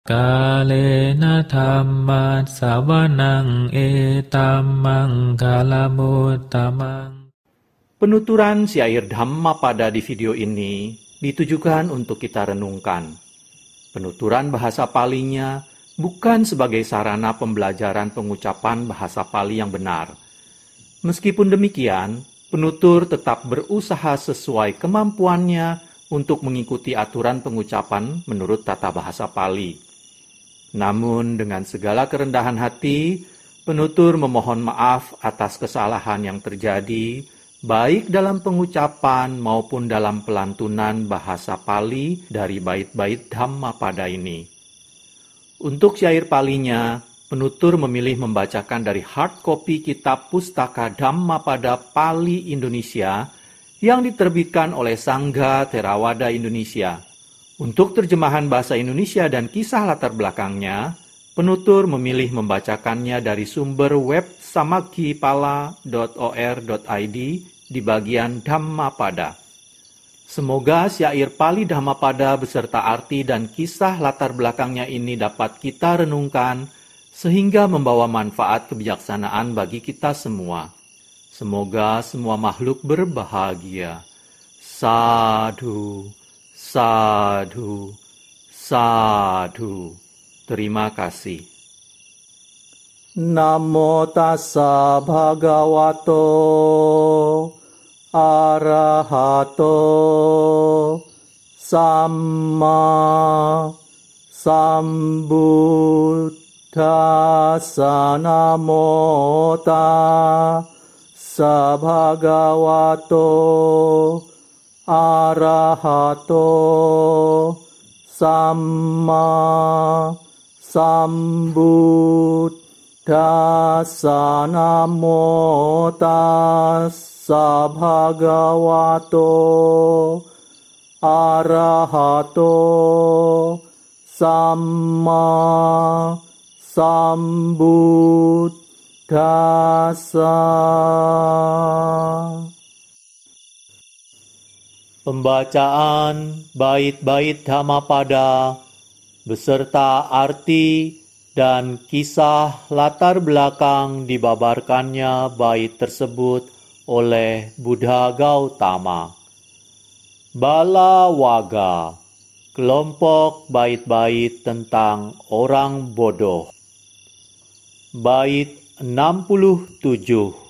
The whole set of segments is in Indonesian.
Kalena dhamma sawanang etamang kalamutamang. Penuturan syair Dhammapada di video ini ditujukan untuk kita renungkan. Penuturan bahasa Palinya bukan sebagai sarana pembelajaran pengucapan bahasa Pali yang benar. Meskipun demikian, penutur tetap berusaha sesuai kemampuannya untuk mengikuti aturan pengucapan menurut tata bahasa Pali. Namun dengan segala kerendahan hati, penutur memohon maaf atas kesalahan yang terjadi, baik dalam pengucapan maupun dalam pelantunan bahasa Pali dari bait-bait Dhammapada ini. Untuk syair Palinya, penutur memilih membacakan dari hard copy kitab pustaka Dhammapada Pali Indonesia yang diterbitkan oleh Sangha Theravada Indonesia. Untuk terjemahan bahasa Indonesia dan kisah latar belakangnya, penutur memilih membacakannya dari sumber web samakkhipala.or.id di bagian Dhammapada. Semoga syair Pali Dhammapada beserta arti dan kisah latar belakangnya ini dapat kita renungkan sehingga membawa manfaat kebijaksanaan bagi kita semua. Semoga semua makhluk berbahagia. Sadhu, sadhu, sadhu. Terima kasih. Namo tassa bhagavato arahato samma sambuddhassa. Namo tassa bhagavato arahato samma sambuddhassa. Namo tassa bhagavato arahato samma sambuddhassa. Pembacaan bait-bait Dhammapada beserta arti dan kisah latar belakang dibabarkannya bait tersebut oleh Buddha Gautama. Balawaga, kelompok bait-bait tentang orang bodoh. Bait 67.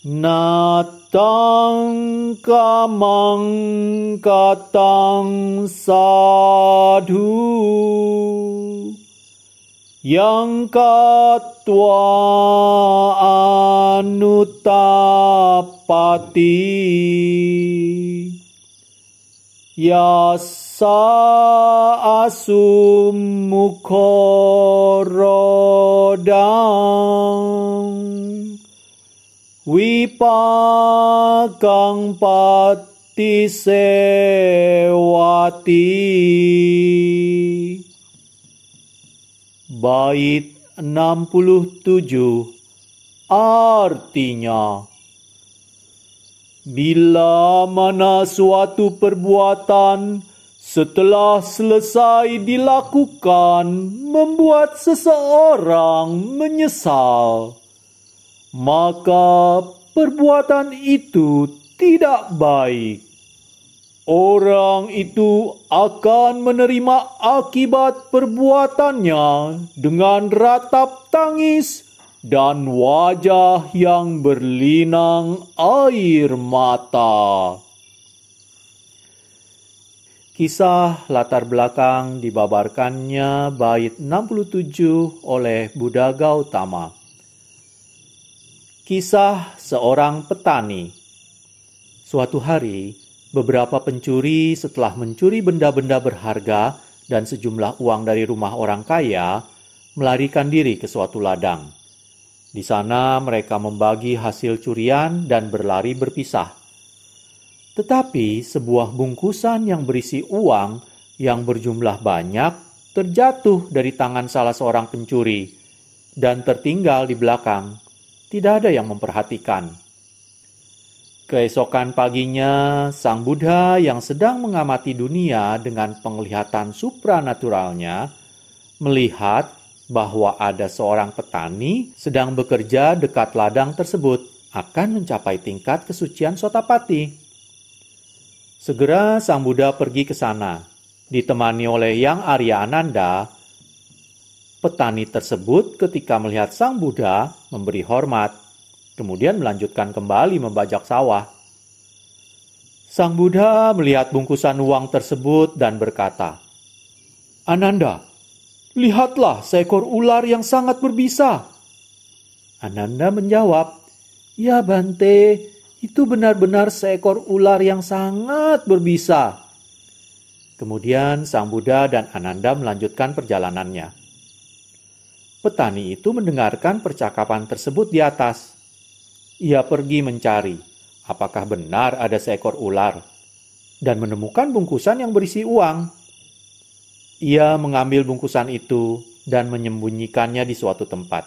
Natang kamang katang sadhu yang katwa anutapati yasa asum mukhorodang wipakang pati sewati. Bait 67 artinya, bila mana suatu perbuatan setelah selesai dilakukan membuat seseorang menyesal, maka perbuatan itu tidak baik. Orang itu akan menerima akibat perbuatannya dengan ratap tangis dan wajah yang berlinang air mata. Kisah latar belakang dibabarkannya bait 67 oleh Buddha Gautama. Kisah seorang petani. Suatu hari, beberapa pencuri setelah mencuri benda-benda berharga dan sejumlah uang dari rumah orang kaya, melarikan diri ke suatu ladang. Di sana mereka membagi hasil curian dan berlari berpisah. Tetapi sebuah bungkusan yang berisi uang yang berjumlah banyak terjatuh dari tangan salah seorang pencuri dan tertinggal di belakang. Tidak ada yang memperhatikan. Keesokan paginya, Sang Buddha yang sedang mengamati dunia dengan penglihatan supranaturalnya, melihat bahwa ada seorang petani sedang bekerja dekat ladang tersebut akan mencapai tingkat kesucian Sotapati. Segera Sang Buddha pergi ke sana, ditemani oleh Yang Arya Ananda. Petani tersebut ketika melihat Sang Buddha memberi hormat, kemudian melanjutkan kembali membajak sawah. Sang Buddha melihat bungkusan uang tersebut dan berkata, "Ananda, lihatlah seekor ular yang sangat berbisa." Ananda menjawab, "Ya Bante, itu benar-benar seekor ular yang sangat berbisa." Kemudian Sang Buddha dan Ananda melanjutkan perjalanannya. Petani itu mendengarkan percakapan tersebut di atas. Ia pergi mencari apakah benar ada seekor ular dan menemukan bungkusan yang berisi uang. Ia mengambil bungkusan itu dan menyembunyikannya di suatu tempat.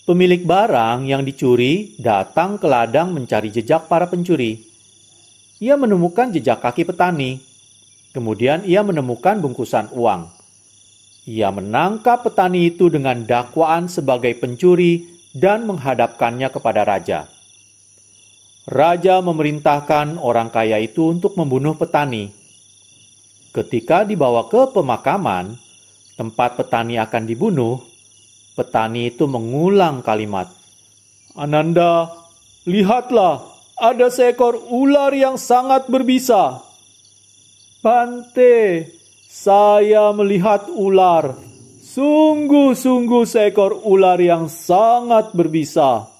Pemilik barang yang dicuri datang ke ladang mencari jejak para pencuri. Ia menemukan jejak kaki petani. Kemudian ia menemukan bungkusan uang. Ia menangkap petani itu dengan dakwaan sebagai pencuri dan menghadapkannya kepada raja. Raja memerintahkan orang kaya itu untuk membunuh petani. Ketika dibawa ke pemakaman, tempat petani akan dibunuh, petani itu mengulang kalimat, "Ananda, lihatlah, ada seekor ular yang sangat berbisa." "Bante, saya melihat ular. Sungguh-sungguh seekor ular yang sangat berbisa."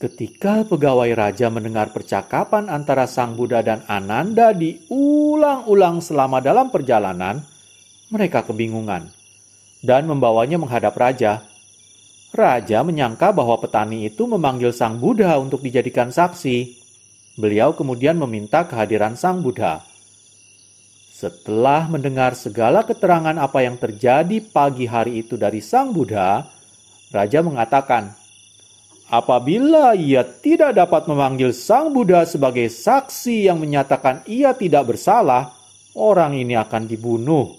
Ketika pegawai raja mendengar percakapan antara Sang Buddha dan Ananda diulang-ulang selama dalam perjalanan, mereka kebingungan dan membawanya menghadap raja. Raja menyangka bahwa petani itu memanggil Sang Buddha untuk dijadikan saksi. Beliau kemudian meminta kehadiran Sang Buddha. Setelah mendengar segala keterangan apa yang terjadi pagi hari itu dari Sang Buddha, Raja mengatakan, apabila ia tidak dapat memanggil Sang Buddha sebagai saksi yang menyatakan ia tidak bersalah, orang ini akan dibunuh.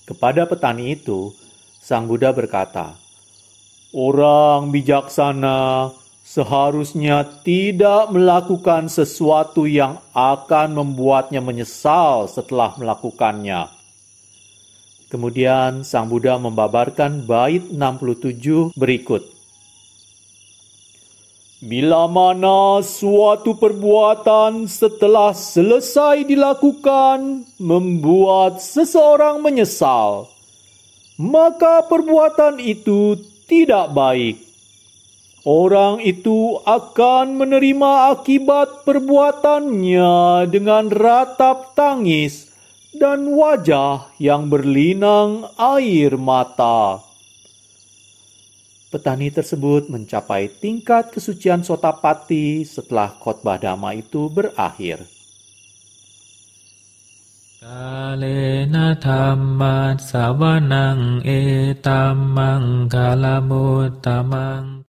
Kepada petani itu, Sang Buddha berkata, "Orang bijaksana seharusnya tidak melakukan sesuatu yang akan membuatnya menyesal setelah melakukannya." Kemudian Sang Buddha membabarkan bait 67 berikut. "Bila mana suatu perbuatan setelah selesai dilakukan membuat seseorang menyesal, maka perbuatan itu tidak baik. Orang itu akan menerima akibat perbuatannya dengan ratap tangis dan wajah yang berlinang air mata." Petani tersebut mencapai tingkat kesucian Sotapati setelah khotbah Dhamma itu berakhir. Kalena dhamma savanang etammang kalamutamang